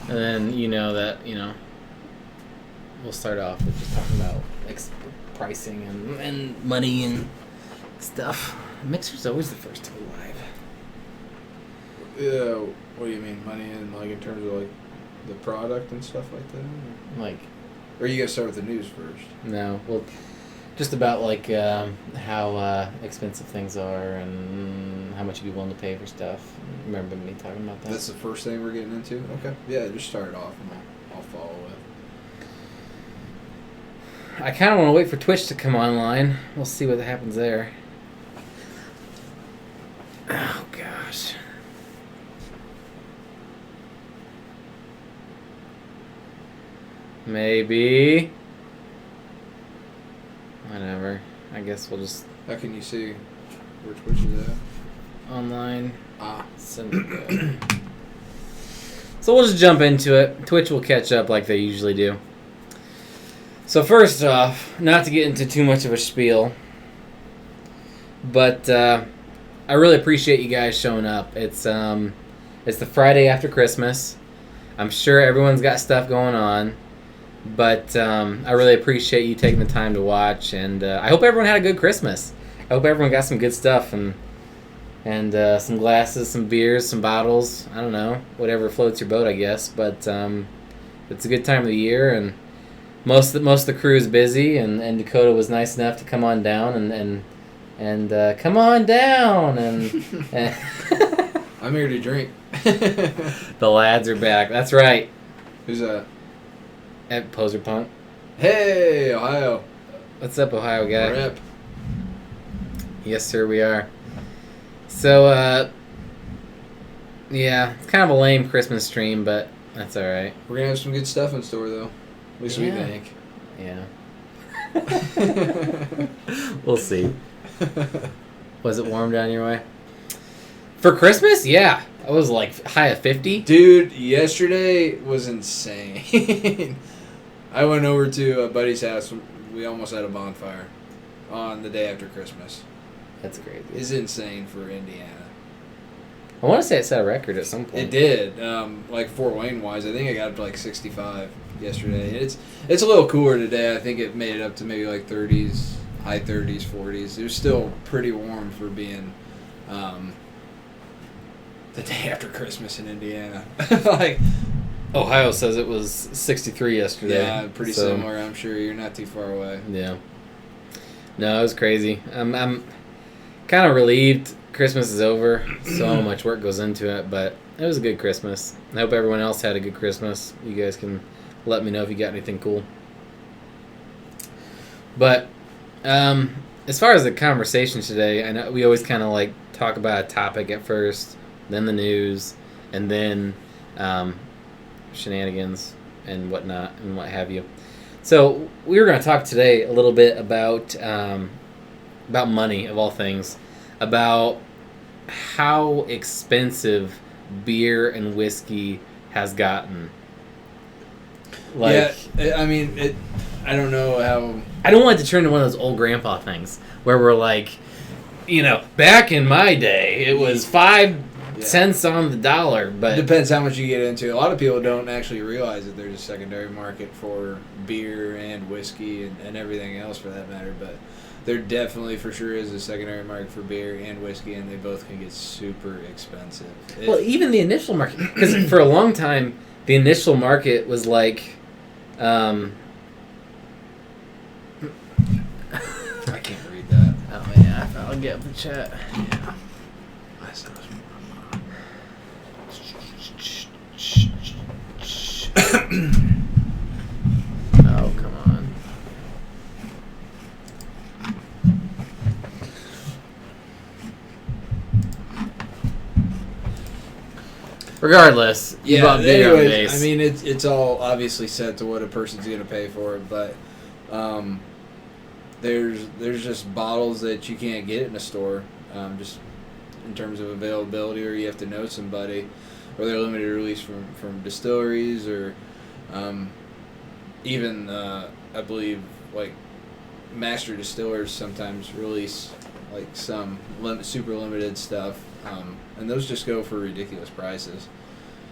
And then we'll start off with just talking about pricing and money and stuff. Mixer's always the first to go live. Yeah, what do you mean, money and like in terms of like the product and stuff like that? Or you gotta start with the news first? No, well, just about like how expensive things are and how much you'd be willing to pay for stuff. Remember me talking about that? That's the first thing we're getting into? Okay. Yeah, just start it off and I'll follow it. I kind of want to wait for Twitch to come online. We'll see what happens there. Oh, gosh. Maybe. Whatever. I guess we'll just... How can you see where Twitch is at? Online. Send it back. So we'll just jump into it. Twitch will catch up like they usually do. So first off, not to get into too much of a spiel, but I really appreciate you guys showing up. It's the Friday after Christmas. I'm sure everyone's got stuff going on, but I really appreciate you taking the time to watch, and I hope everyone had a good Christmas. I hope everyone got some good stuff and some glasses, some beers, some bottles. I don't know, whatever floats your boat, I guess. But it's a good time of the year, and most of the crew is busy, and Dakota was nice enough to come on down and come on down and I'm here to drink. The lads are back. That's right. Who's that? At Poser Punk. Hey, Ohio. What's up, Ohio guy? Rip. Yes, sir, we are. So, yeah, it's kind of a lame Christmas stream, but that's all right. We're gonna have some good stuff in store, though. At least we think. Yeah. We'll see. Was it warm down your way? For Christmas? Yeah. I was like high of 50. Dude, yesterday was insane. I went over to a buddy's house. We almost had a bonfire on the day after Christmas. That's crazy. It's insane for Indiana. I want to say it set a record at some point. It did. Like Fort Wayne wise, I think I got up to like 65 yesterday. It's a little cooler today. I think it made it up to maybe like 30s, high 30s, 40s. It was still pretty warm for being the day after Christmas in Indiana. Like Ohio says it was 63 yesterday. Yeah, pretty similar. I'm sure you're not too far away. Yeah. No, it was crazy. I'm kind of relieved Christmas is over. So much work goes into it, but it was a good Christmas. I hope everyone else had a good Christmas. You guys can let me know if you got anything cool. But as far as the conversation today, I know we always kind of like talk about a topic at first, then the news, and then shenanigans and whatnot and what have you. So we were going to talk today a little bit about money, of all things, about how expensive beer and whiskey has gotten. Like, yeah, I mean, I don't know how... I don't want it to turn into one of those old grandpa things where we're like, back in my day, it was 5 cents on the dollar, but... It depends how much you get into. A lot of people don't actually realize that there's a secondary market for beer and whiskey and everything else for that matter, but there definitely for sure is a secondary market for beer and whiskey, and they both can get super expensive. Well, even the initial market, because for a long time, the initial market was like... I can't read that. Oh, yeah, I'll get up the chat. Yeah. Oh, come on. Regardless, you bought beer on base. I mean, it's all obviously set to what a person's going to pay for it, but there's just bottles that you can't get in a store, just in terms of availability, or you have to know somebody, or they're limited release from distilleries, or even I believe like master distillers sometimes release like some super limited stuff, and those just go for ridiculous prices.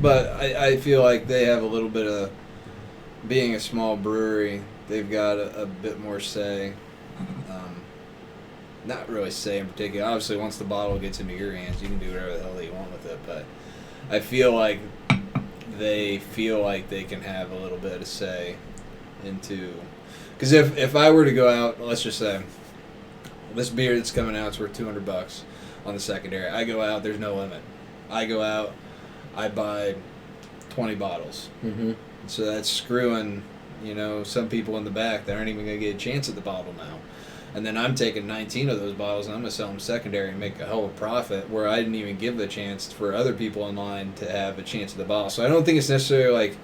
But I feel like they have a little bit of, being a small brewery, they've got a bit more say. Not really say in particular. Obviously, once the bottle gets into your hands, you can do whatever the hell you want with it. But I feel like they can have a little bit of say into... Because if I were to go out, let's just say, this beer that's coming out is worth $200 on the secondary. I go out, there's no limit. I go out, I buy 20 bottles. Mm-hmm. So that's screwing, some people in the back that aren't even going to get a chance at the bottle now. And then I'm taking 19 of those bottles and I'm going to sell them secondary and make a hell of a profit where I didn't even give the chance for other people in line to have a chance at the bottle. So I don't think it's necessarily like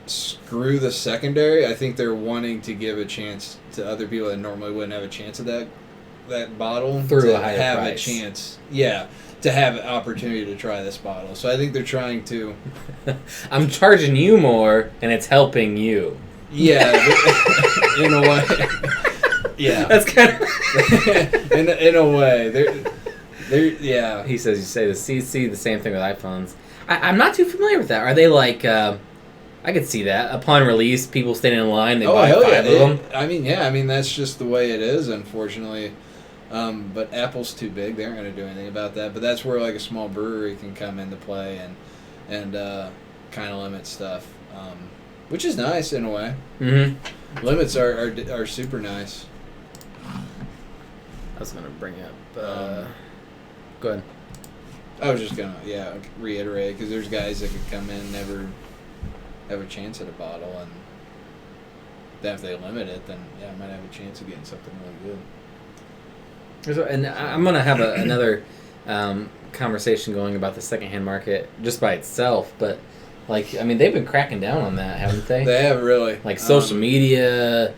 screw the secondary. I think they're wanting to give a chance to other people that normally wouldn't have a chance at that bottle. Through to a higher have price. a chance. Yeah. To have an opportunity to try this bottle. So I think they're trying to... I'm charging you more, and it's helping you. Yeah, in a way. Yeah. That's kind of... in a way. They're, yeah. He says you say the CC, the same thing with iPhones. I'm not too familiar with that. Are they like... I could see that. Upon release, people standing in line, they buy 5 of them. I mean, that's just the way it is, unfortunately. But Apple's too big; they aren't going to do anything about that. But that's where like a small brewery can come into play and kind of limit stuff, which is nice in a way. Mm-hmm. Limits are super nice. I was going to bring up. Go ahead. I was just gonna reiterate because there's guys that could come in never have a chance at a bottle, and then if they limit it, then I might have a chance of getting something really good. And I'm going to have another conversation going about the secondhand market just by itself, but they've been cracking down on that, haven't they? They have really. Like social media.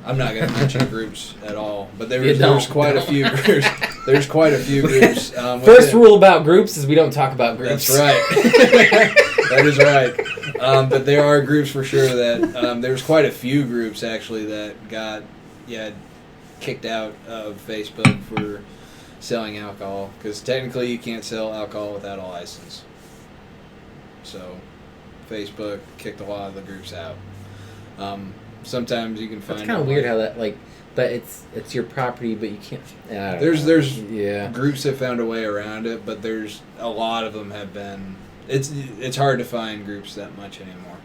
I'm not going to mention groups at all, but there's quite a few groups. There's quite a few groups. First rule about groups is we don't talk about groups. That's right. That is right. But there are groups for sure that there's quite a few groups actually that got kicked out of Facebook for selling alcohol because technically you can't sell alcohol without a license. So Facebook kicked a lot of the groups out. Sometimes you can find. It's kind of weird how that but it's your property, but you can't. There's groups that found a way around it, but there's a lot of them have been. It's hard to find groups that much anymore.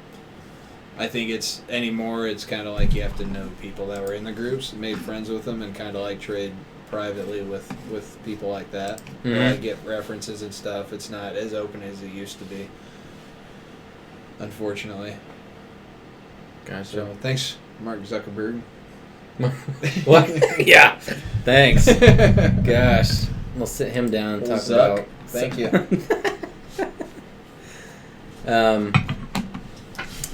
I think it's kind of like you have to know people that were in the groups, made friends with them, and kind of like trade privately with people like that. Mm-hmm. Get references and stuff. It's not as open as it used to be, unfortunately. Gotcha. So thanks, Mark Zuckerberg. What? Yeah. Thanks. Gosh. We'll sit him down and talk about... Thank you.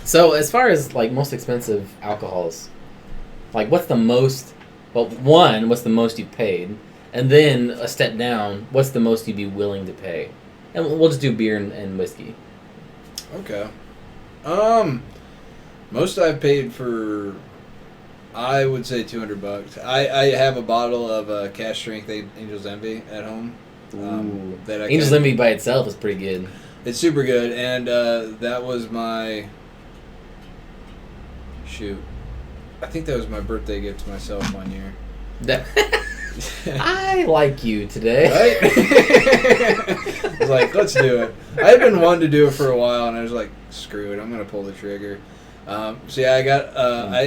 So as far as most expensive alcohols, what's the most? Well, one, what's the most you've paid, and then a step down, what's the most you'd be willing to pay? And we'll just do beer and whiskey. Okay. Most I've paid for, I would say $200. I have a bottle of Cash Strength Angel's Envy at home. Angel's Envy by itself is pretty good. It's super good, and that was my... Shoot. I think that was my birthday gift to myself one year. I like you today. Right? I was like, let's do it. I had been wanting to do it for a while, and I was like, screw it, I'm going to pull the trigger. I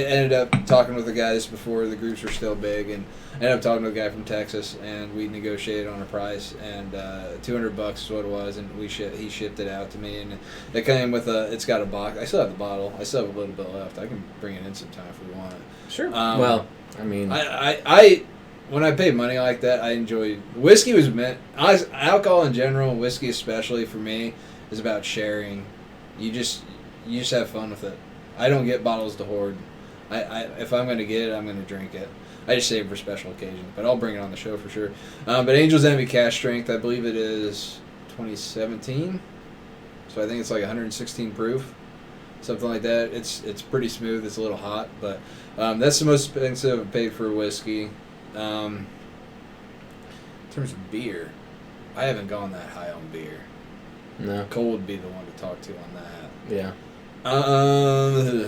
ended up talking with the guys before the groups were still big, and I ended up talking to a guy from Texas, and we negotiated on a price, and $200 is what it was, and he shipped it out to me, and it came with it's got a box. I still have the bottle. I still have a little bit left. I can bring it in sometime if we want it. Sure. When I pay money like that, I enjoy whiskey. Alcohol in general, whiskey especially for me, is about sharing. You just have fun with it. I don't get bottles to hoard. If I'm going to get it, I'm going to drink it. I just save it for special occasions, but I'll bring it on the show for sure. But Angel's Envy Cash Strength, I believe it is 2017, so I think it's like 116 proof, something like that. It's pretty smooth. It's a little hot, but that's the most expensive I've paid for whiskey. In terms of beer, I haven't gone that high on beer. No. Cole would be the one to talk to on that. Yeah.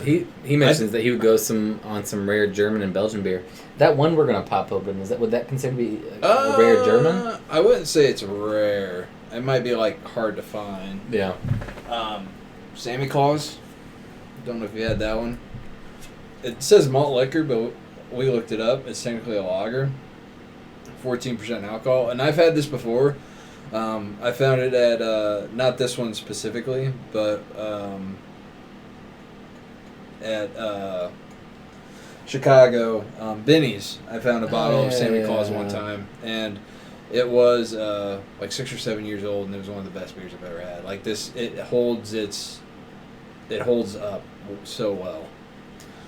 He He mentions that he would go on some rare German and Belgian beer. That one we're gonna pop open, would that considered to be a rare German? I wouldn't say it's rare. It might be like hard to find. Yeah. Sammy Claus. Don't know if you had that one. It says malt liquor, but we looked it up. It's technically a lager. 14% alcohol, and I've had this before. I found it at not this one specifically, but at Chicago, Benny's. I found a bottle of Sammy Claus one time, and it was like 6 or 7 years old, and it was one of the best beers I've ever had. Like this, it holds up so well.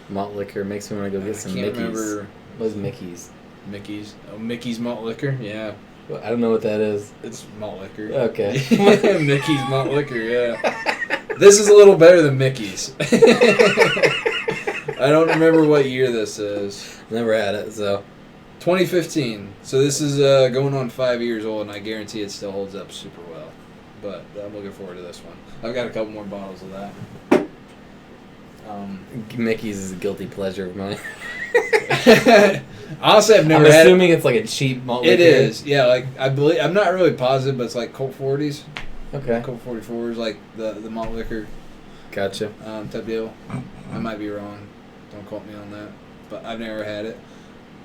Malt liquor makes me want to go get some Mickeys. Remember what is Mickeys? Mickey's. Oh, Mickey's malt liquor. Yeah. I don't know what that is. It's malt liquor. Okay. Mickey's malt liquor. Yeah. This is a little better than Mickey's. I don't remember what year this is. Never had it, so. 2015. So this is going on 5 years old, and I guarantee it still holds up super well. But I'm looking forward to this one. I've got a couple more bottles of that. Mickey's is a guilty pleasure of mine. Honestly, I've never I'm had assuming it's like a cheap malt liquor. It is, yeah. Like I'm not really positive, but it's like Colt 40s. Okay. Colt 44s, like the malt liquor. Gotcha. Type deal. I might be wrong. Don't quote me on that. But I've never had it.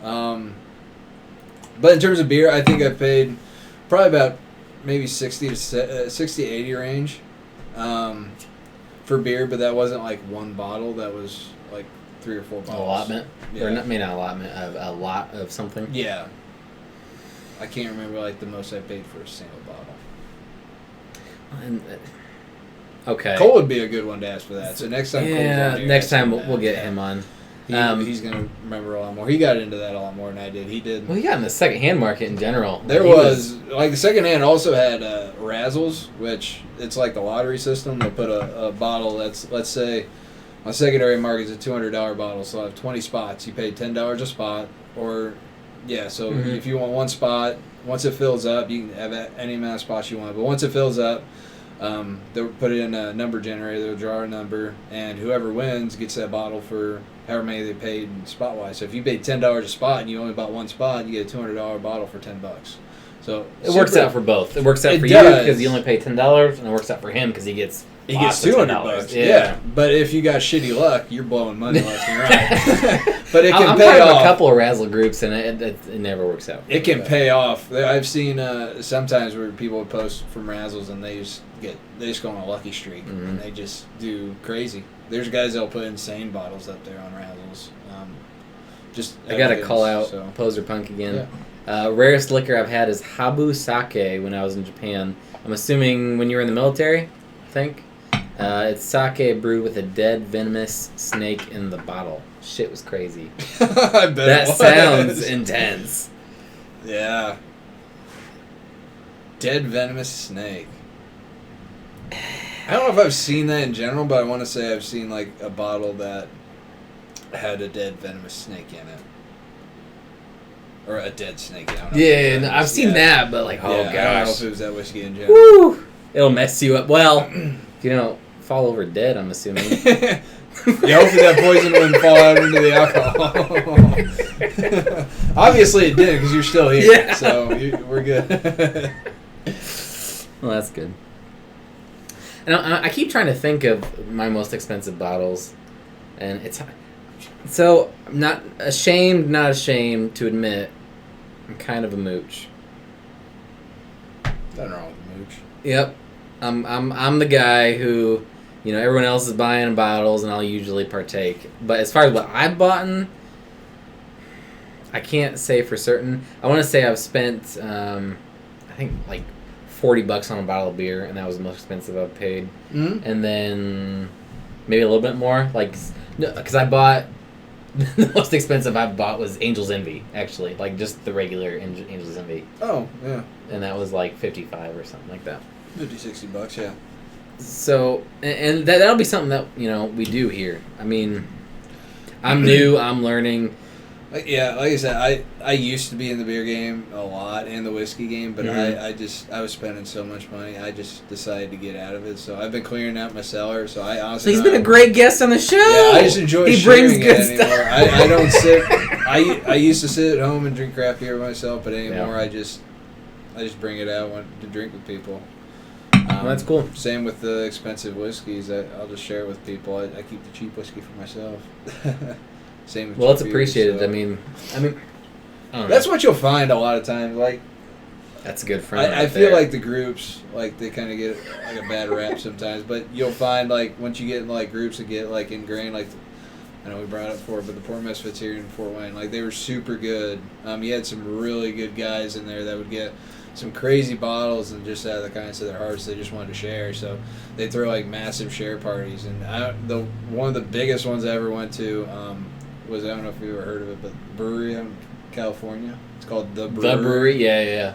But in terms of beer, I think I've paid probably about maybe 60 to 80 range for beer, but that wasn't like one bottle. That was like 3 or 4 bottles. Allotment? Yeah. Or not allotment, a lot of something? Yeah. I can't remember like the most I paid for a single bottle. Okay. Cole would be a good one to ask for that. So next time, Cole's on here, next time we'll get him on. He's gonna remember a lot more. He got into that a lot more than I did. He did. Well, he got in the second-hand market in general. There was like the second hand also had Razzles, which it's like the lottery system. They'll put a bottle that's, let's say, on secondary market is a $200 bottle, so I have 20 spots. You pay $10 a spot, or so if you want one spot, once it fills up, you can have any amount of spots you want. But once it fills up, they'll put it in a number generator. They'll draw a number, and whoever wins gets that bottle for however many they paid spot wise. So if you paid $10 a spot and you only bought one spot, you get a $200 bottle for $10. So it works out for both. It works out for you because you only pay $10, and it works out for him because he gets $200. Yeah, but if you got shitty luck, you're blowing money left and right. But it can I'm pay part off. of a couple of Razzle groups, and it never works out. It can pay off. I've seen sometimes where people would post from Razzles and they just go on a lucky streak and they just do crazy. There's guys that'll put insane bottles up there on Razzles. I gotta call out Poser Punk again. Yeah. Rarest liquor I've had is Habu Sake when I was in Japan. I'm assuming when you were in the military, I think. It's sake brewed with a dead venomous snake in the bottle. Shit was crazy. I bet that sounds intense. Yeah. Dead venomous snake. I don't know if I've seen that in general, but I want to say I've seen like a bottle that had a dead venomous snake in it. Or a dead snake. Yeah, no, I've seen that, but like, oh gosh. I don't know if it was that whiskey in general. Woo! It'll mess you up. Well, if you don't fall over dead, I'm assuming. Yeah, hopefully that poison wouldn't fall out into the alcohol. Obviously it did because you're still here. Yeah. So we're good. Well, that's good. And I keep trying to think of my most expensive bottles, and it's so I'm not ashamed to admit I'm kind of a mooch. Nothing wrong with a mooch. Yep, I'm the guy who, everyone else is buying bottles, and I'll usually partake. But as far as what I've bought, I can't say for certain. I want to say I've spent, I think like $40 on a bottle of beer, and that was the most expensive I've paid. Mm-hmm. And then maybe a little bit more, because I bought the most expensive I've bought was Angel's Envy, actually, like just the regular Angel's Envy. Oh yeah. And that was like $55 or something like that. $50-$60, yeah. So, and that'll be something that we do here. I mean, I'm new, I'm learning. Like I said, I used to be in the beer game a lot and the whiskey game, but I was spending so much money. I just decided to get out of it. So I've been clearing out my cellar. So I honestly, he's been a great guest on the show. Yeah, I just enjoy. He brings good stuff. I don't sit. I used to sit at home and drink craft beer myself, but anymore I just bring it out to drink with people. That's cool. Same with the expensive whiskeys. I'll just share it with people. I keep the cheap whiskey for myself. Same with it's appreciated. Beer, so. I mean, I don't know. That's what you'll find a lot of times. Like, that's a good friend. I feel like the groups, like, they kind of get like a bad rap sometimes. But you'll find, like, once you get in like groups that get like ingrained, like, I know we brought it up before, but the Poor Misfits here in Fort Wayne, like, they were super good. You had some really good guys in there that would get some crazy bottles, and just out of the kindness of their hearts, they just wanted to share. So they throw like massive share parties, and one of the biggest ones I ever went to was, I don't know if you ever heard of it, but brewery in California. It's called The Brewery. The Brewery, yeah.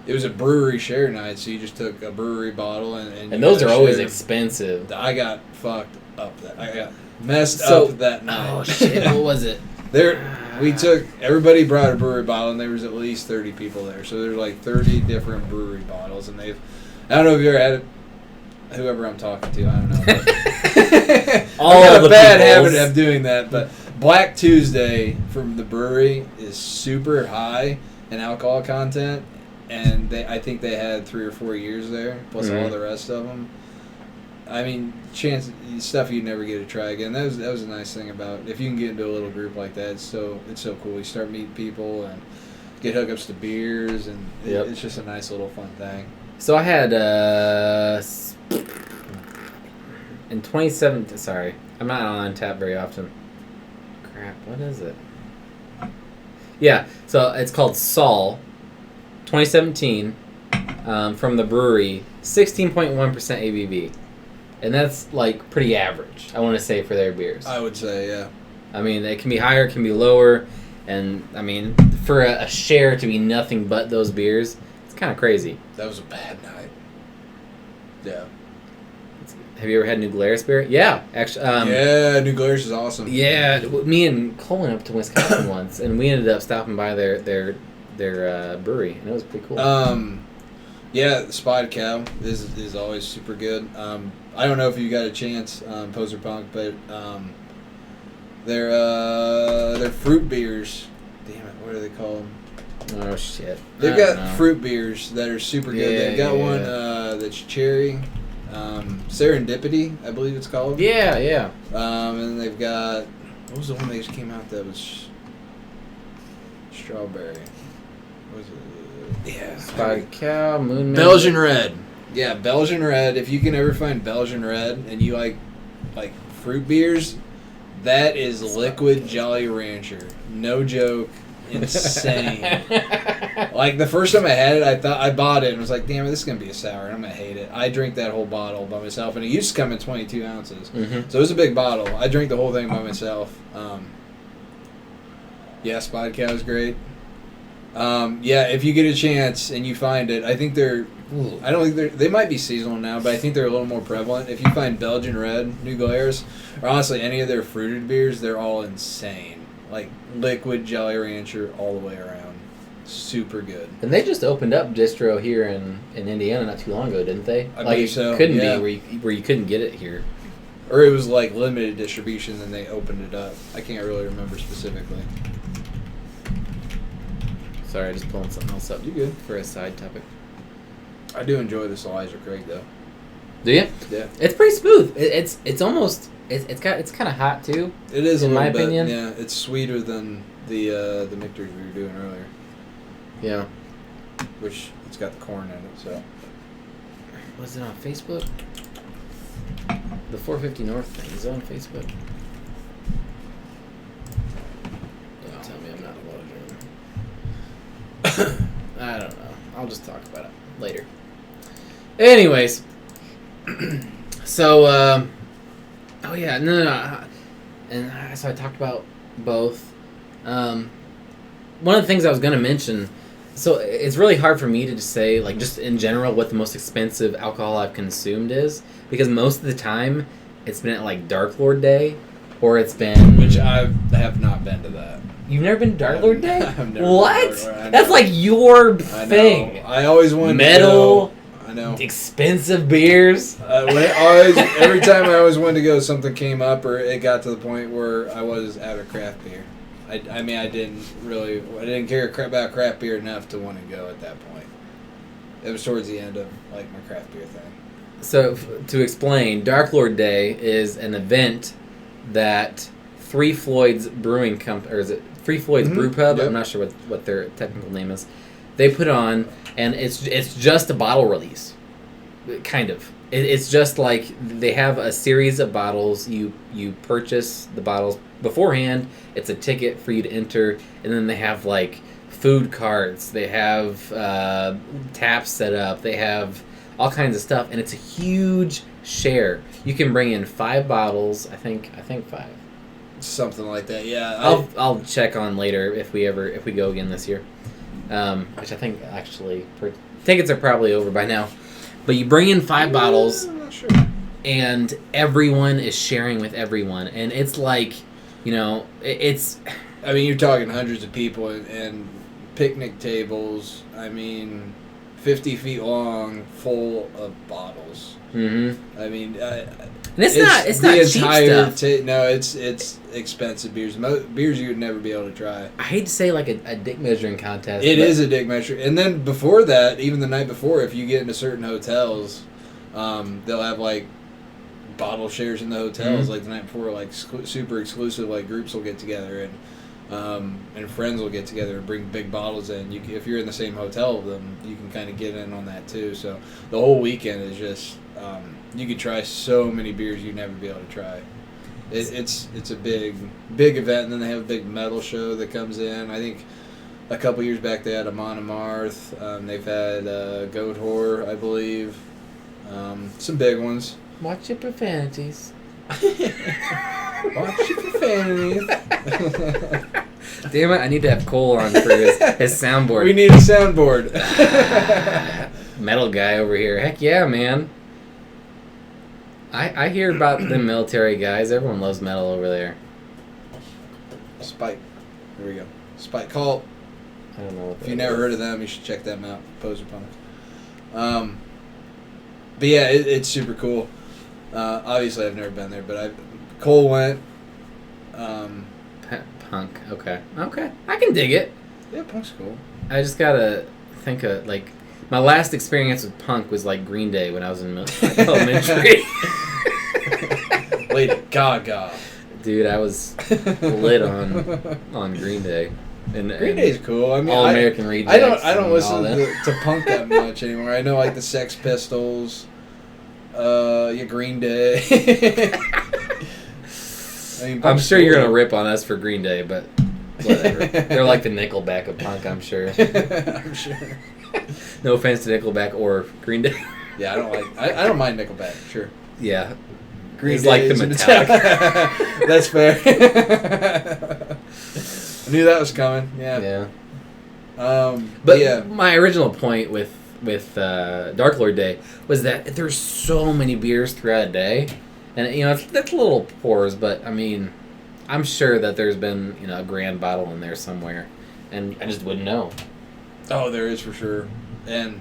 It was a brewery share night, so you just took a brewery bottle and those are always expensive. I got fucked up. I got messed up that night. Oh shit! What was it? Everybody brought a brewery bottle, and there was at least 30 people there. So there's like 30 different brewery bottles, and I don't know if you ever had it. Whoever I'm talking to, I don't know. All I've got the a bad peoples. habit of doing that, but Black Tuesday from the brewery is super high in alcohol content, and I think they had 3 or 4 years there, plus all the rest of them. I mean, stuff you'd never get to try again. That was a nice thing about it. If you can get into a little group like that, it's so cool. You start meeting people and get hookups to beers, and it's just a nice little fun thing. So I had in 2017. Sorry, I'm not on tap very often. Crap, what is it? Yeah, so it's called Sol, 2017, from the brewery, 16.1% ABV. And that's, like, pretty average, I want to say, for their beers. I would say, yeah. I mean, it can be higher, it can be lower. And, I mean, for a share to be nothing but those beers, it's kind of crazy. That was a bad night. Yeah. Have you ever had New Glarus beer? Yeah, actually. Yeah, New Glarus is awesome. Yeah, me and Cole went up to Wisconsin once, and we ended up stopping by their brewery, and it was pretty cool. Yeah, the Spotted Cow is always super good. I don't know if you got a chance, Poser Punk, but they're fruit beers. Damn it, what do they call them? Oh shit! They've got fruit beers that are super good. Yeah, They've got one that's cherry, Serendipity, I believe it's called. Yeah. And then they've got, what was the one that just came out that was strawberry? What was it? Yeah, Spotted Cow, Moon. Belgian Red. Yeah, Belgian Red. If you can ever find Belgian Red and you like fruit beers, that is liquid Jolly Rancher. No joke. Insane. Like, the first time I had it, I bought it and was like, damn it, this is going to be a sour and I'm going to hate it. I drank that whole bottle by myself, and it used to come in 22 ounces. Mm-hmm. So it was a big bottle. I drank the whole thing by myself. Yeah, Spotted Cow is great. Yeah, if you get a chance and you find it, I think they might be seasonal now, but I think they're a little more prevalent. If you find Belgian Red, New Glarus, or honestly any of their fruited beers, they're all insane. Like, liquid Jolly Rancher all the way around. Super good. And they just opened up distro here in Indiana not too long ago, didn't they? I believe so. It couldn't be where you couldn't get it here. Or it was like limited distribution, and they opened it up. I can't really remember specifically. Sorry, I just pulling something else up. You good? For a side topic. I do enjoy this Elijah Craig though. Do you? Yeah. It's pretty smooth. It's almost it's kind of hot too. It is, in my opinion. Yeah, it's sweeter than the Mictors we were doing earlier. Yeah. Which it's got the corn in it. So. Was it on Facebook? The 450 North thing is it on Facebook. Don't tell me I'm not loading. I don't know. I'll just talk about it later. Anyways, so oh yeah, no, and so I talked about both. One of the things I was gonna mention. So it's really hard for me to just say, like, just in general, what the most expensive alcohol I've consumed is, because most of the time it's been at like Darklord Day, or it's been which I have not been to that. You've never been to Darklord Day? I've never What? been to Darklord. That's like your thing. I always wanted Metal. to go. I know. Expensive beers. Every time I always wanted to go, something came up or it got to the point where I was out of craft beer. I didn't care about craft beer enough to want to go at that point. It was towards the end of like my craft beer thing. So to explain, Darklord Day is an event that Three Floyd's Brewing Company, or is it Three Floyd's Brew Pub? Yep. I'm not sure what their technical name is. They put on, and it's just a bottle release, kind of. It's just like they have a series of bottles. You purchase the bottles beforehand. It's a ticket for you to enter, and then they have like food carts. They have taps set up. They have all kinds of stuff, and it's a huge share. You can bring in 5 bottles. I think 5. Something like that. Yeah. I'll check on later if we go again this year. Which I think actually tickets are probably over by now. But you bring in 5 bottles, I'm not sure. and everyone is sharing with everyone, and it's like, it's. I mean, you're talking hundreds of people and picnic tables. I mean, 50 feet long, full of bottles. Mm-hmm. I mean, and it's not cheap stuff. No, it's expensive beers. Beers you would never be able to try. I hate to say like a dick measuring contest. It is a dick measure. And then before that, even the night before, if you get into certain hotels, they'll have like bottle shares in the hotels. Mm-hmm. Like the night before, like super exclusive, like groups will get together and friends will get together and bring big bottles in. If you're in the same hotel with them, you can kind of get in on that too. So the whole weekend is just you could try so many beers you'd never be able to try. It's a big event, and then they have a big metal show that comes in. I think a couple years back they had a Monomarth. They've had Goat Whore, I believe. Some big ones. Watch your profanities. Watch your profanities. Damn it! I need to have Cole on for his soundboard. We need a soundboard. Metal guy over here. Heck yeah, man. I hear about the military guys. Everyone loves metal over there. Spike. There we go. Spike Cult. I don't know what If you never heard of them, you should check them out. Poser Punks. But yeah, it's super cool. Obviously, I've never been there, but Cole went. Punk. Okay. I can dig it. Yeah, punk's cool. I just gotta think of like my last experience with punk was like Green Day when I was in elementary. Lady Gaga. Dude, I was lit on Green Day. And Green Day's cool. I mean, All American Rejects. I don't and listen all that. to punk that much anymore. I know like the Sex Pistols. Green Day. I'm sure you're gonna rip on us for Green Day, but whatever. They're like the Nickelback of punk, I'm sure. I'm sure. No offense to Nickelback or Green Day. Yeah, I don't mind Nickelback. Sure. Yeah. Green It's Day like the is Metallica. That's fair. I knew that was coming. Yeah. Yeah. But yeah, my original point with Darklord Day was that there's so many beers throughout a day, and that's little pours, but I mean, I'm sure that there's been a grand bottle in there somewhere, and I just wouldn't know. oh, there is for sure, and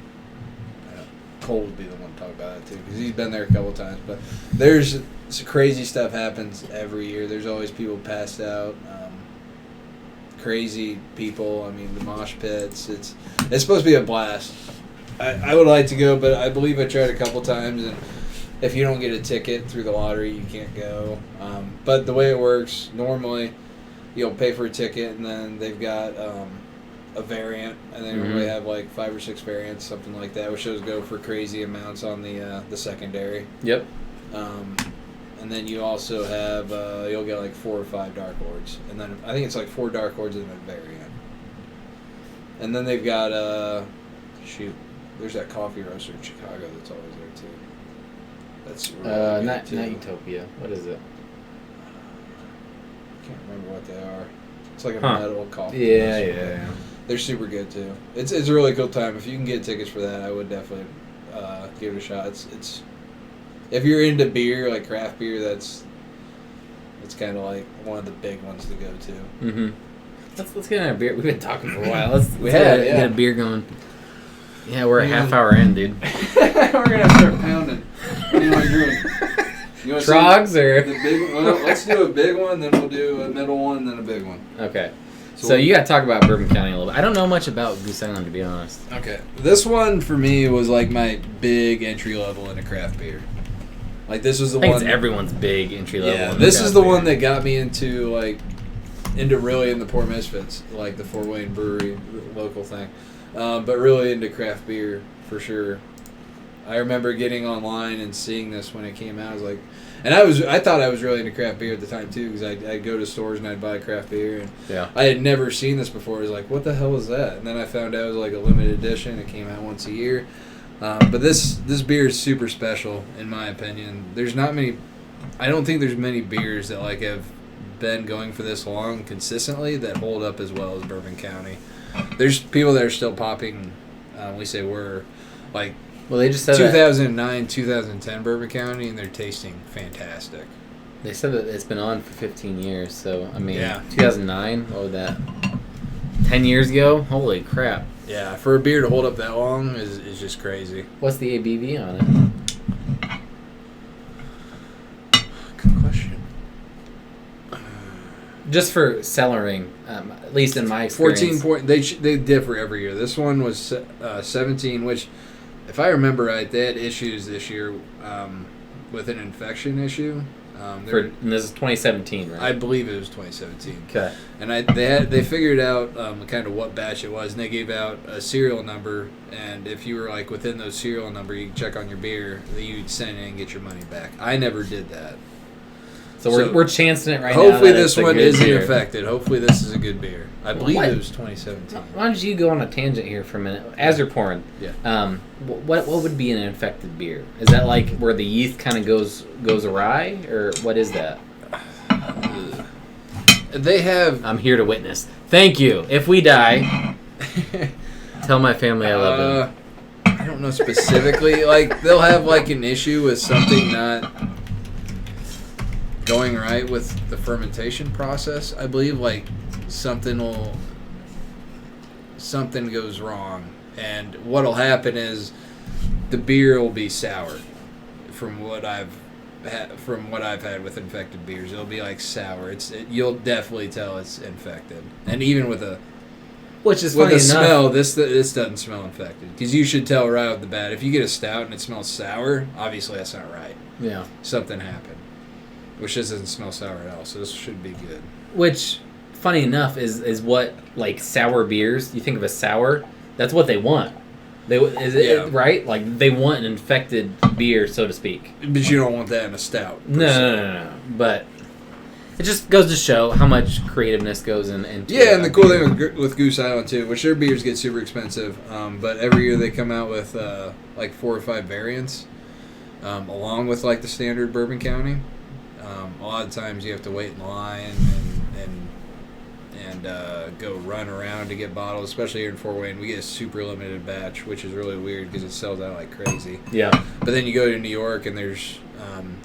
Cole would be the one to talk about it too because he's been there a couple times. But there's some crazy stuff happens every year. There's always people passed out. Crazy people. I mean, the mosh pits. It's supposed to be a blast. I would like to go, but I believe I tried a couple times, and if you don't get a ticket through the lottery, you can't go. But the way it works, normally you'll pay for a ticket, and then they've got a variant, and they normally have like 5 or 6 variants, something like that, which shows go for crazy amounts on the secondary. Yep. And then you also have you'll get like 4 or 5 Darklords, and then I think it's like 4 Darklords and a variant. And then they've got there's that coffee roaster in Chicago that's always there too. That's really not too. Utopia. What is it? I can't remember what they are. It's like a metal coffee. Yeah. They're super good too. It's a really cool time. If you can get tickets for that, I would definitely give it a shot. It's if you're into beer, like craft beer, it's kind of like one of the big ones to go to. Mm-hmm. Let's get in a beer. We've been talking for a while. Let's get a beer going. Yeah, we're a half hour in, dude. We're gonna start pounding. What do you want to drink? You want Trogs or the big? Well, let's do a big one, then we'll do a middle one, then a big one. Okay. So you got to talk about Bourbon County a little bit. I don't know much about Goose Island, to be honest. Okay. This one for me was like my big entry level into craft beer. Like this was the one. It's everyone's big entry level. Yeah, this is the one that got me into really in the Poor Misfits, like the Fort Wayne Brewery local thing, but really into craft beer for sure. I remember getting online and seeing this when it came out. I was like, and I thought I was really into craft beer at the time too, because I'd go to stores and I'd buy craft beer, and I had never seen this before. I was like, what the hell is that? And then I found out it was like a limited edition. It came out once a year. But this beer is super special in my opinion. There's not many. I don't think there's many beers that like have been going for this long consistently that hold up as well as Bourbon County. There's people that are still popping. We say we're like. Well, they just said 2009, 2010 Bourbon County, and they're tasting fantastic. They said that it's been on for 15 years. So I mean, 2009. What was that? 10 years ago? Holy crap! Yeah, for a beer to hold up that long is just crazy. What's the ABV on it? Good question. Just for cellaring, at least in my experience. 14 they differ every year. This one was 17, which, if I remember right, they had issues this year with an infection issue. And this is 2017, right? I believe it was 2017. Okay. And they figured out kind of what batch it was, and they gave out a serial number. And if you were like within those serial number, you could check on your beer, that you'd send in and get your money back. I never did that. So we're chancing it right now. Hopefully this one isn't affected. Hopefully this is a good beer. I believe it was 2017. Why don't you go on a tangent here for a minute as you're pouring? Yeah. What would be an infected beer? Is that like where the yeast kind of goes awry, or what is that? They have. I'm here to witness. Thank you. If we die, tell my family I love them. I don't know specifically. Like they'll have like an issue with something not going right with the fermentation process. I believe like something goes wrong, and what'll happen is the beer will be sour. From what I've had with infected beers, it'll be like sour. You'll definitely tell it's infected, and even with a smell, this doesn't smell infected, because you should tell right off the bat. If you get a stout and it smells sour, obviously that's not right. Yeah, something happened. Which doesn't smell sour at all, so this should be good. Which, funny enough, is what, like, sour beers, you think of a sour, that's what they want. Right? Like, they want an infected beer, so to speak. But you don't want that in a stout. No. But it just goes to show how much creativeness goes into and the cool thing with Goose Island, too, which their beers get super expensive, but every year they come out with, like, 4 or 5 variants, along with, like, the standard Bourbon County. A lot of times you have to wait in line and go run around to get bottles, especially here in Fort Wayne. We get a super limited batch, which is really weird because it sells out like crazy. Yeah. But then you go to New York and there's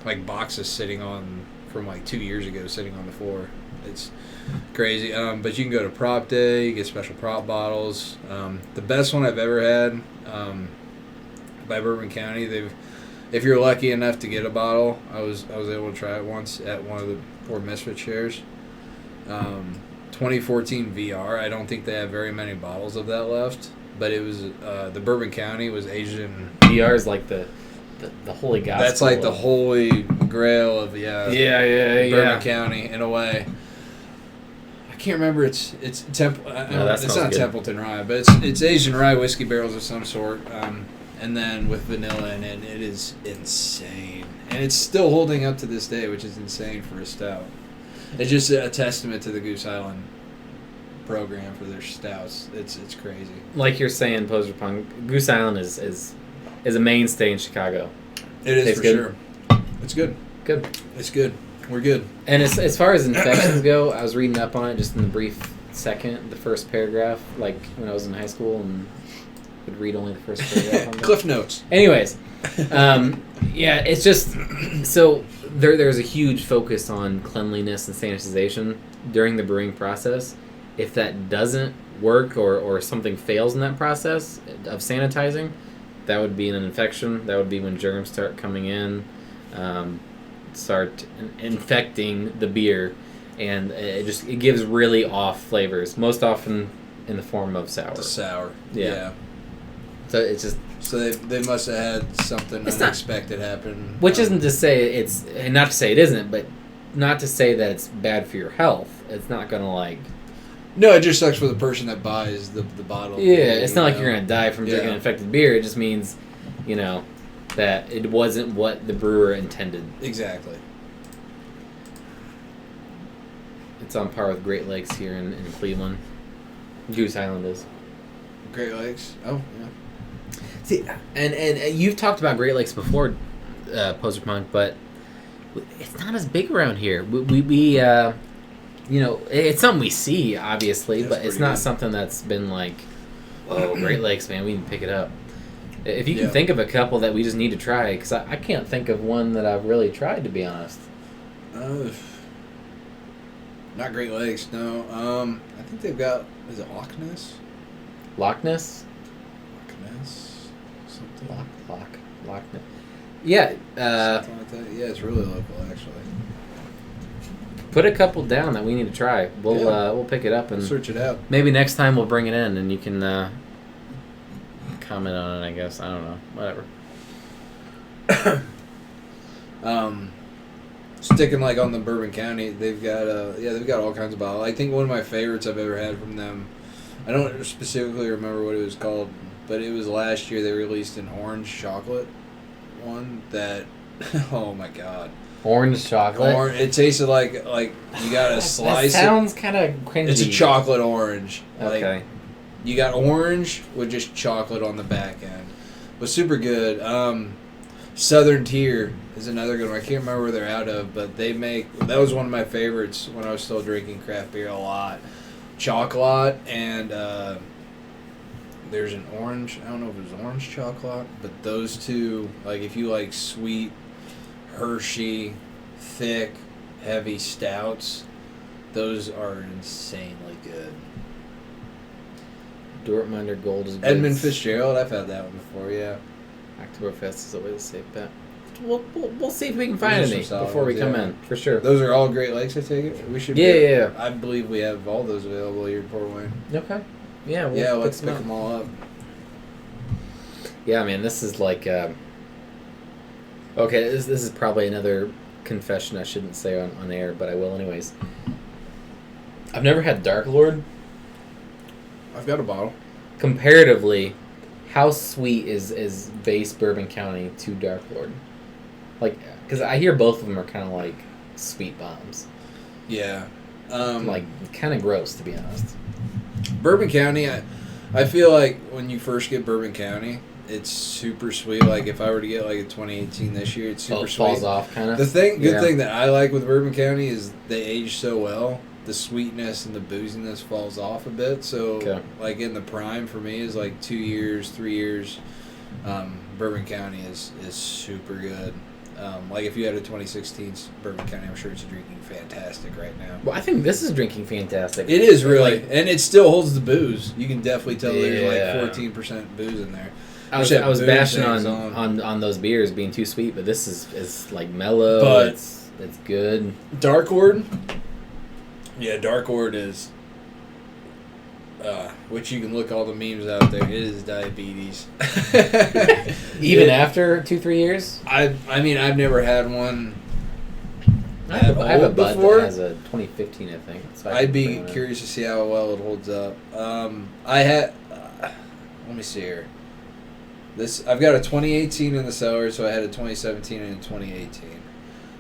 like boxes from like 2 years ago sitting on the floor. It's crazy. But you can go to Prop Day, you get special prop bottles. The best one I've ever had by Bourbon County, if you're lucky enough to get a bottle, I was able to try it once at one of the Poor Misfit shares. 2014 VR. I don't think they have very many bottles of that left, but it was the Bourbon County was Asian. VR is like the holy gospel. That's like the holy grail of Bourbon County in a way. I can't remember. It's it's not Templeton rye, but it's Asian rye whiskey barrels of some sort. And then with vanilla in it, it is insane. And it's still holding up to this day, which is insane for a stout. It's just a testament to the Goose Island program for their stouts. It's crazy. Like you're saying, Poser Punk, Goose Island is a mainstay in Chicago. It is for sure. It's good. Good. It's good. We're good. And as far as infections go, I was reading up on it just in the brief second, the first paragraph, like when I was in high school and would read only the first paragraph on that. Cliff notes. Anyways, it's just so there's a huge focus on cleanliness and sanitization during the brewing process, if that doesn't work or something fails in that process of sanitizing, that would be an infection. That would be when germs start coming in, start infecting the beer, and it gives really off flavors. Most often in the form of sour. Sour. Yeah. So it's just. So they must have had something unexpected happen. Which isn't to say it's, and not to say it isn't, but not to say that it's bad for your health. It's not gonna like. No, it just sucks for the person that buys the bottle. Yeah, it's not like you're gonna die from drinking infected beer. It just means, that it wasn't what the brewer intended. Exactly. It's on par with Great Lakes here in Cleveland. Goose Island is. Great Lakes. Oh yeah. See, and you've talked about Great Lakes before, Poser Punk, but it's not as big around here. We it's something we see, obviously, but it's not something that's been like, whoa, Great Lakes, man, we need to pick it up. If you can think of a couple that we just need to try, because I can't think of one that I've really tried, to be honest. Not Great Lakes, no. I think they've got, is it Loch Ness? Loch Ness? Something. Loch Ness. Yeah. Something like that. Yeah, it's really local, actually. Put a couple down that we need to try. We'll pick it up and search it out. Maybe next time we'll bring it in and you can comment on it. I guess I don't know. Whatever. Sticking like on the Bourbon County, they've got all kinds of bottles. I think one of my favorites I've ever had from them. I don't specifically remember what it was called, but it was last year. They released an orange chocolate one that, oh my god. Orange chocolate? It tasted like you got a slice. That sounds kind of cringy. It's a chocolate orange. Okay. Like, you got orange with just chocolate on the back end. It was super good. Southern Tier is another good one. I can't remember where they're out of, but that was one of my favorites when I was still drinking craft beer a lot. Chocolate and there's an orange. I don't know if it was orange chocolate, but those two, like if you like sweet Hershey, thick, heavy stouts, those are insanely good. Dortmunder Gold is good. Edmund Fitzgerald, I've had that one before, yeah. Oktoberfest is always a safe bet. We'll see if we can find any before we come in, for sure. Those are all Great Lakes, I take it? We should. Yeah. I believe we have all those available here in Port Wayne. Okay. Yeah, let's pick them all up. Yeah, man, this is like... okay, this is probably another confession I shouldn't say on air, but I will anyways. I've never had Darklord. I've got a bottle. Comparatively, how sweet is base Bourbon County to Darklord? Like, because I hear both of them are kind of like sweet bombs. Yeah. Like, kind of gross, to be honest. Bourbon County, I feel like when you first get Bourbon County, it's super sweet. Like, if I were to get like a 2018 this year, it's super sweet. It falls off, kind of. The good thing that I like with Bourbon County is they age so well. The sweetness and the booziness falls off a bit. So, like in the prime for me is like 2 years, 3 years. Bourbon County is super good. Like if you had a 2016 Bourbon County, I'm sure it's drinking fantastic right now. Well, I think this is drinking fantastic. It is really, and it still holds the booze. You can definitely tell there's like 14% booze in there. I was bashing on those beers being too sweet, but this is like mellow. But it's good. Darklord. Yeah, Darklord is, which you can look all the memes out there. It is diabetes. Even after 2-3 years? I mean, I've never had one. I have a bud before. That has a 2015, I think. So I'd be curious to see how well it holds up. I had, let me see here. I've got a 2018 in the cellar, so I had a 2017 and a 2018.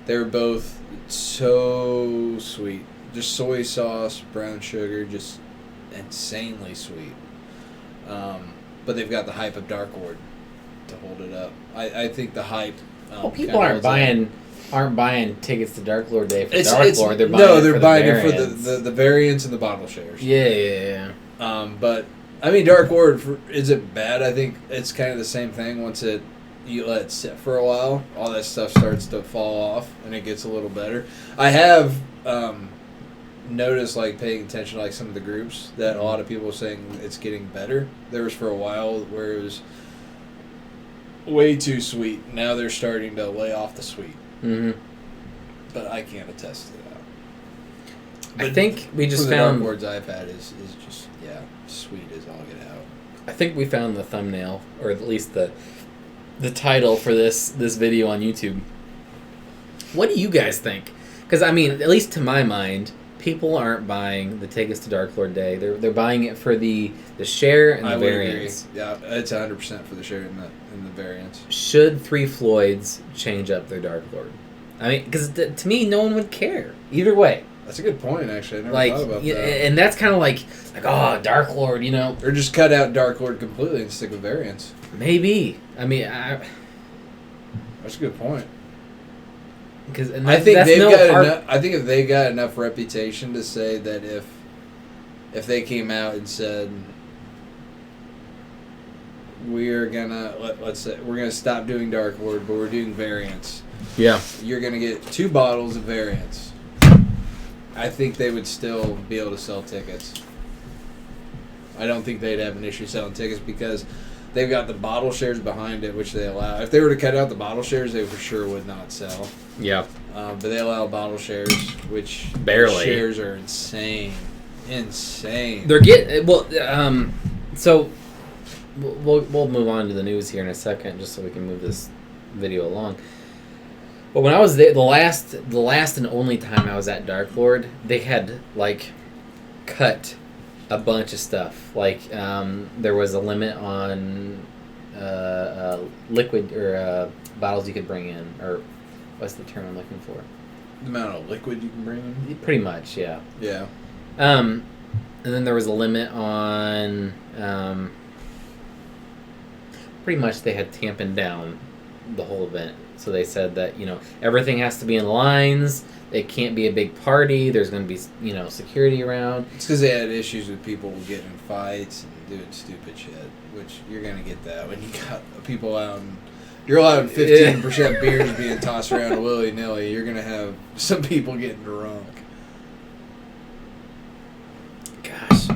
They were both so sweet. Just soy sauce, brown sugar, just insanely sweet. But they've got the hype of Darklord to hold it up. I think the hype. People aren't buying tickets to Darklord Day for Darklord. They're buying it for the variants and the bottle shares. Yeah. But I mean, Darklord, is it bad? I think it's kind of the same thing. Once you let it sit for a while, all that stuff starts to fall off and it gets a little better. I have noticed, like, paying attention to, like, some of the groups, that a lot of people are saying it's getting better. There was for a while where it was way too sweet. Now they're starting to lay off the sweet. Mm-hmm. But I can't attest to that. I think we just the found... Darklord's iPad is just, sweet as all get out. I think we found the thumbnail, or at least the title for this video on YouTube. What do you guys think? Because, I mean, at least to my mind, people aren't buying the Take Us to Darklord Day. They're buying it for the share and the variants. Yeah, it's 100% for the share and the variants. Should Three Floyds change up their Darklord? I mean, because to me, no one would care. Either way. That's a good point, actually. I never thought about that. that. And that's kind of like, oh, Darklord, you know. Or just cut out Darklord completely and stick with variants. Maybe. I mean, that's a good point. Because I think if they got enough reputation to say that if they came out and said we're gonna let's say we're gonna stop doing Darklord, but we're doing variants. Yeah. You're gonna get 2 bottles of variants. I think they would still be able to sell tickets. I don't think they'd have an issue selling tickets because they've got the bottle shares behind it, which they allow. If they were to cut out the bottle shares, they for sure would not sell. Yeah. But they allow bottle shares, which barely. Shares are insane. Insane. They're getting so we'll move on to the news here in a second, just so we can move this video along. But when I was there, the last and only time I was at Darklord, they had like cut a bunch of stuff. Like there was a limit on liquid or bottles you could bring in, or what's the term I'm looking for? The amount of liquid you can bring in? Pretty much, yeah. Yeah. And then there was a limit on... pretty much they had tamping down the whole event. So they said that, you know, everything has to be in lines. It can't be a big party. There's going to be, you know, security around. It's because they had issues with people getting in fights and doing stupid shit, which you're going to get that when you got people out and... You're allowing 15% beers being tossed around willy-nilly. You're going to have some people getting drunk. Gosh.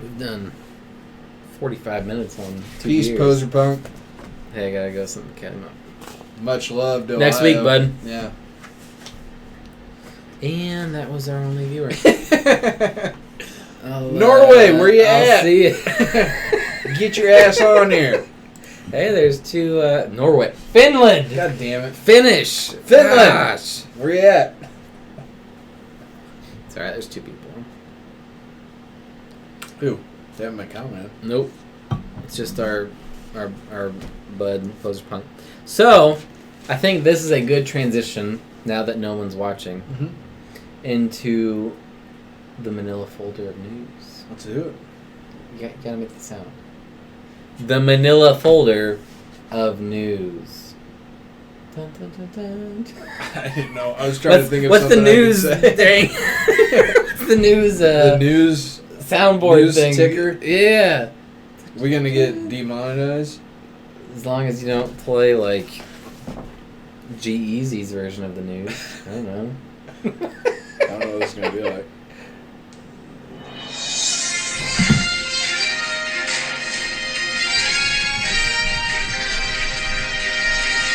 We've done 45 minutes on 2 Peace, beers. Poser Punk. Hey, I got to go something cat him up. Much love to Next Ohio. week, bud. Yeah. And that was our only viewer. Norway, where you at? I'll see you. Get your ass on here. Hey, there's 2 Norway. Finland! God damn it. Finnish! Finland! Gosh. Where you at? It's alright, there's 2 people. Who? They haven't been commenting. Nope. It's just our bud, Poser Punk. So, I think this is a good transition, now that no one's watching, into the manila folder of news. Let's do it. You gotta make the sound. The manila folder of news. Dun, dun, dun, dun. I didn't know. I was trying to think of what's something the news I could say. What's the news? The news soundboard news thing. ticker? Yeah. We gonna get demonetized? As long as you don't play like G-Eazy's version of the news. I don't know. I don't know what it's gonna be like.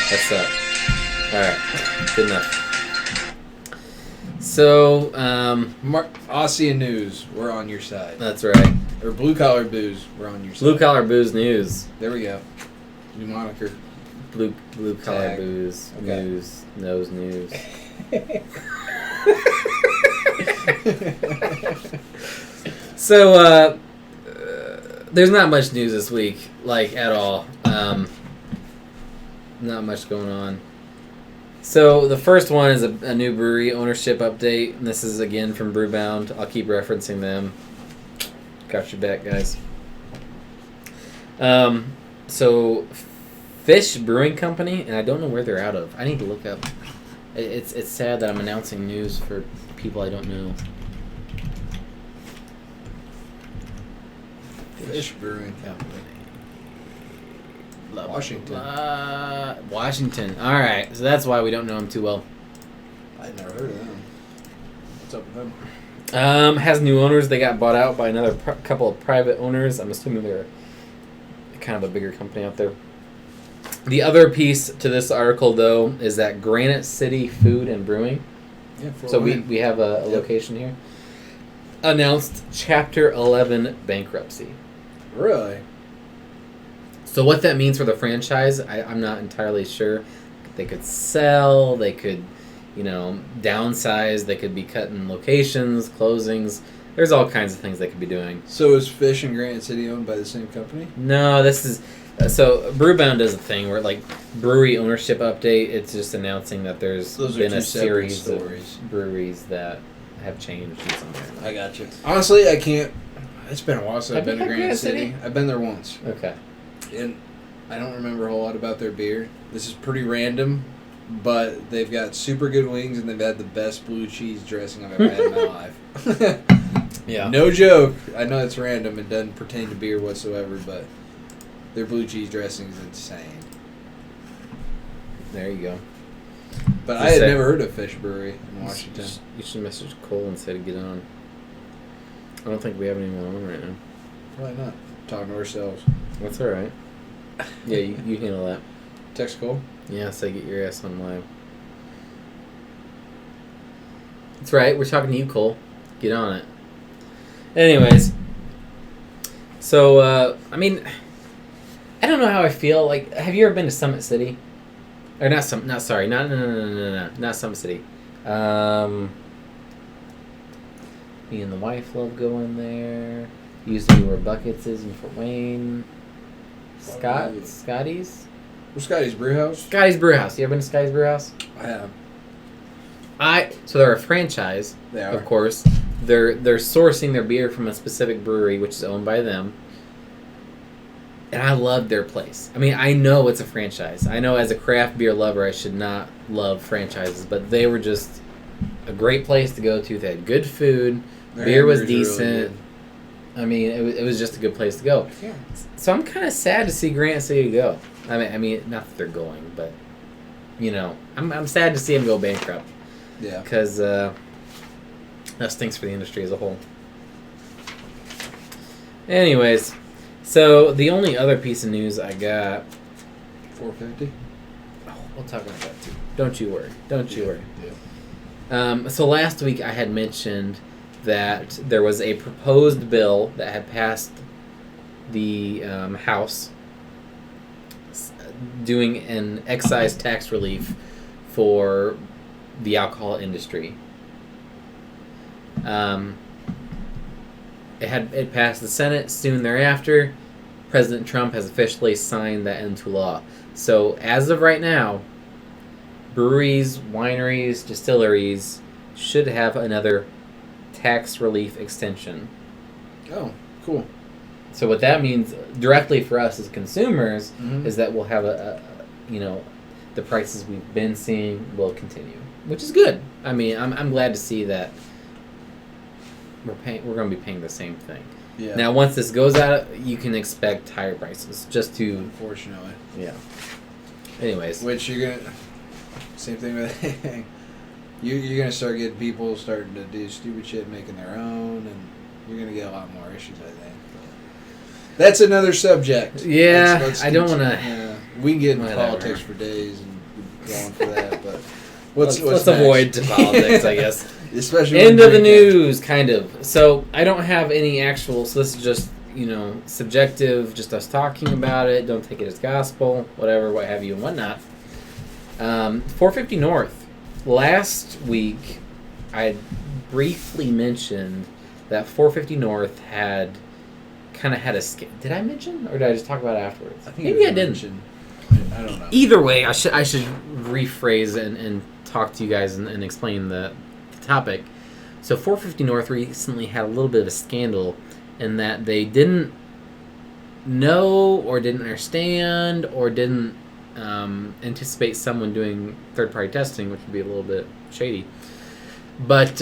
That's that. Alright. Good enough. So, Aussie News, we're on your side. That's right. Or Blue Collar Booze, we're on your side. Blue Collar Booze News. There we go. New moniker. Blue Collar Tag. Booze. Okay. News. Knows news. So, there's not much news this week, like, at all. Not much going on. So, the first one is a new brewery ownership update. And this is, again, from Brewbound. I'll keep referencing them. Got your back, guys. So, Fish Brewing Company, and I don't know where they're out of. I need to look up. It's sad that I'm announcing news for people I don't know. Fish Brewing Company. Washington. Washington. All right, so that's why we don't know them too well. I'd never heard of them. What's up with them? Has new owners. They got bought out by another couple of private owners. I'm assuming they're kind of a bigger company out there. The other piece to this article, though, is that Granite City Food and Brewing. Yeah, so we have a location here. Announced Chapter 11 bankruptcy. Really? So what that means for the franchise, I'm not entirely sure. They could sell. They could, downsize. They could be cutting locations, closings. There's all kinds of things they could be doing. So is Fish and Granite City owned by the same company? No, this is... So Brewbound does a thing where, like, brewery ownership update, it's just announcing that there's been a series of breweries that have changed in some way. I got you. Honestly, I can't... It's been a while since I've been to Granite City. I've been there once. Okay. And I don't remember a whole lot about their beer. This is pretty random, but they've got super good wings, and they've had the best blue cheese dressing I've ever had in my life. Yeah. No joke. I know it's random and doesn't pertain to beer whatsoever, but their blue cheese dressing is insane. There you go. But I had never heard of Fish Brewery in Washington. You should message Cole and say to get on. I don't think we have anyone on right now. Why not? Talking to ourselves. That's all right. Yeah, you handle that. Text Cole? Yeah, say get your ass on live. That's right. We're talking to you, Cole. Get on it. Anyways. So, I don't know how I feel. Like, have you ever been to Summit City? Or not Summit City. Me and the wife love going there. Used to be where Buckets is in Fort Wayne. Scotty's? Where's Scotty's Brew House? Scotty's Brew House. You ever been to Scotty's Brew House? I have. So they're a franchise, of course. They're sourcing their beer from a specific brewery, which is owned by them. And I love their place. I mean, I know it's a franchise. I know as a craft beer lover, I should not love franchises, but they were just a great place to go to. They had good food. Beer was decent. Really, I mean, it was just a good place to go. Yeah. So I'm kind of sad to see Granite City go. I mean, not that they're going, but I'm sad to see them go bankrupt. Yeah. Because that stinks for the industry as a whole. Anyways, so the only other piece of news I got. 450. Oh, we'll talk about that too. Don't you worry. You worry. Yeah. So last week I had mentioned that there was a proposed bill that had passed the House doing an excise tax relief for the alcohol industry. It passed the Senate soon thereafter. President Trump has officially signed that into law. So as of right now, breweries, wineries, distilleries should have another tax relief extension. Oh, cool. So what that means directly for us as consumers is that we'll have the prices we've been seeing will continue, which is good. I mean, I'm glad to see that we're going to be paying the same thing. Yeah. Now, once this goes out, you can expect higher prices. Unfortunately. Yeah. Anyways. Which you're gonna. Same thing with. You're gonna start getting people starting to do stupid shit, making their own, and you're gonna get a lot more issues, I think. But that's another subject. Yeah, let's I don't want to. We can get into politics for days and go on for that, but let's avoid politics, I guess. Especially end of the news, kind of. So I don't have any actual. So this is just subjective, just us talking about it. Don't take it as gospel, whatever, what have you, and whatnot. 450 North. Last week, I briefly mentioned that 450 North had a. Did I mention, or did I just talk about it afterwards? I think maybe I didn't. I don't know. Either way, I should rephrase and talk to you guys and explain the topic. So 450 North recently had a little bit of a scandal in that they didn't know or didn't understand or didn't anticipate someone doing third-party testing, which would be a little bit shady. But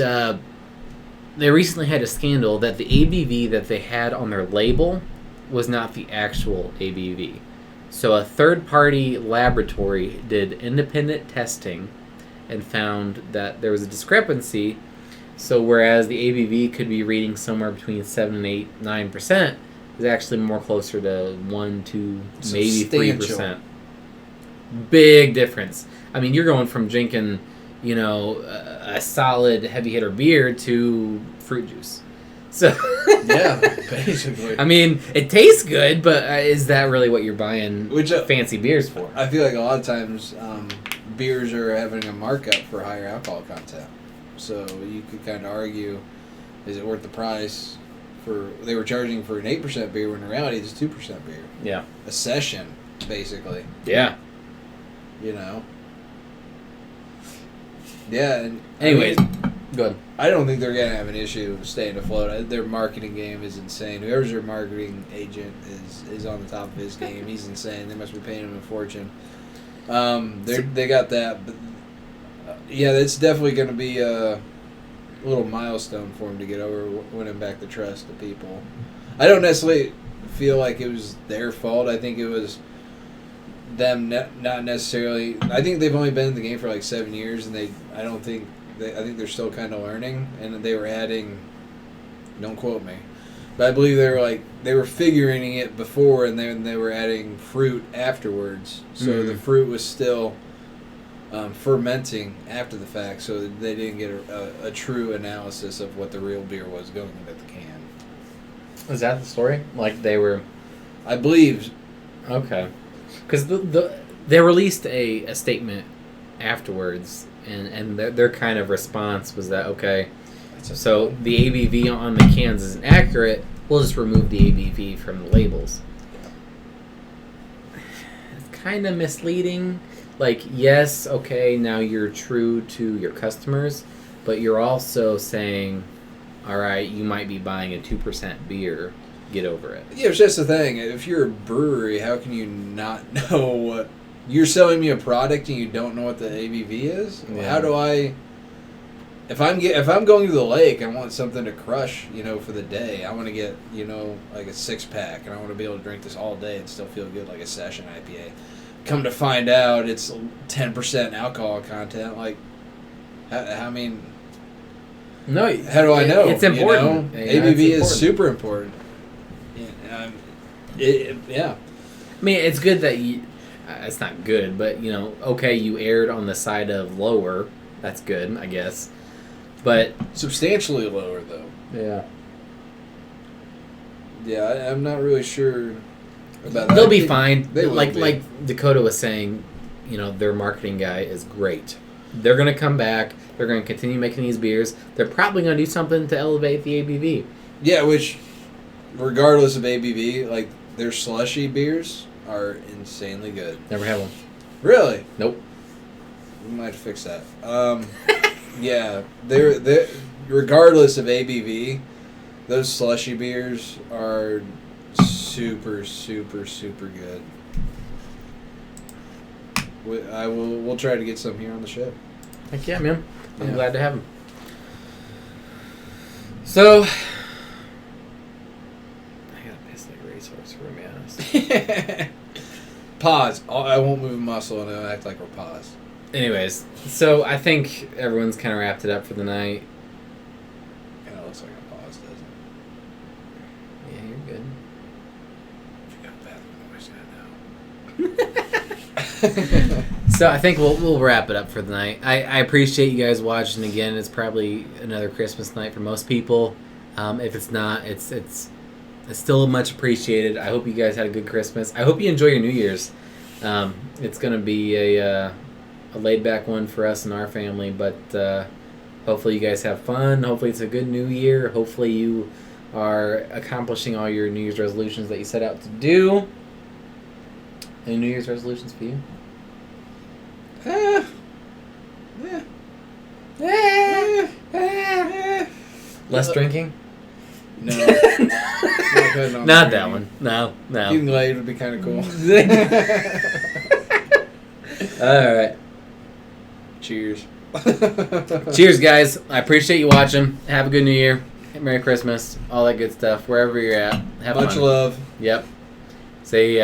they recently had a scandal that the ABV that they had on their label was not the actual ABV. So a third-party laboratory did independent testing and found that there was a discrepancy. So whereas the ABV could be reading somewhere between 7 and 8, 9%, is actually more closer to 1, 2, maybe 3%. Big difference. I mean, you're going from drinking, a solid heavy hitter beer to fruit juice. So yeah, basically. I mean, it tastes good, but is that really what you're buying fancy beers for? I feel like a lot of times beers are having a markup for higher alcohol content. So you could kind of argue, is it worth the price? They were charging for an 8% beer when in reality it's 2% beer. Yeah. A session, basically. Yeah. Yeah, and anyways, go ahead. I don't think they're going to have an issue staying afloat. Their marketing game is insane. Whoever's their marketing agent is on the top of his game. He's insane. They must be paying him a fortune. They got that. But, yeah, it's definitely going to be a little milestone for him to get over, winning back the trust of people. I don't necessarily feel like it was their fault. I think it was them not necessarily. I think they've only been in the game for like 7 years, and I think they're still kind of learning, and they were adding. Don't quote me, but I believe they were figuring it before, and then they were adding fruit afterwards. So the fruit was still fermenting after the fact, so they didn't get a true analysis of what the real beer was going into the can. Is that the story? Like they were, I believe. Okay, because they released a statement afterwards, and their kind of response was that so the ABV on the cans isn't accurate. We'll just remove the ABV from the labels. It's kind of misleading. Like, yes, okay, now you're true to your customers, but you're also saying, all right, you might be buying a 2% beer. Get over it. Yeah, it's just the thing. If you're a brewery, how can you not know what... You're selling me a product and you don't know what the ABV is? Yeah. How do I... If I'm going to the lake, I want something to crush, for the day. I want to get, like a 6-pack, and I want to be able to drink this all day and still feel good like a session IPA. Come to find out, it's 10% alcohol content. Like, I mean, no. How do I know? It's important. ABV is super important. Yeah. I mean, it's good that you. It's not good, but okay, you erred on the side of lower. That's good, I guess. But substantially lower, though. Yeah. Yeah, I'm not really sure about that. They'll be fine. They will be. Like Dakota was saying, their marketing guy is great. They're going to come back. They're going to continue making these beers. They're probably going to do something to elevate the ABV. Yeah, which, regardless of ABV, like their slushy beers are insanely good. Never had one. Really? Nope. We might have to fix that. Yeah, they're regardless of ABV, those slushy beers are super, super, super good. We'll try to get some here on the show. Heck yeah, man. I'm glad to have them. So, I gotta piss like a racehorse, for me honest. Pause. I won't move a muscle and I'll act like we're paused. Anyways, so I think everyone's kind of wrapped it up for the night. Kind of looks like a pause, doesn't it? Yeah, you're good. You got bathroom noise now. So I think we'll wrap it up for the night. I appreciate you guys watching again. It's probably another Christmas night for most people. If it's not, it's still much appreciated. I hope you guys had a good Christmas. I hope you enjoy your New Year's. It's going to be a laid-back one for us and our family, but hopefully you guys have fun. Hopefully it's a good New Year. Hopefully you are accomplishing all your New Year's resolutions that you set out to do. Any New Year's resolutions for you? Less drinking? No. Not that one. No. Getting laid would be kind of cool. All right. Cheers. Cheers, guys. I appreciate you watching. Have a good New Year. Merry Christmas. All that good stuff. Wherever you're at. Have Much fun. love. Yep. See ya.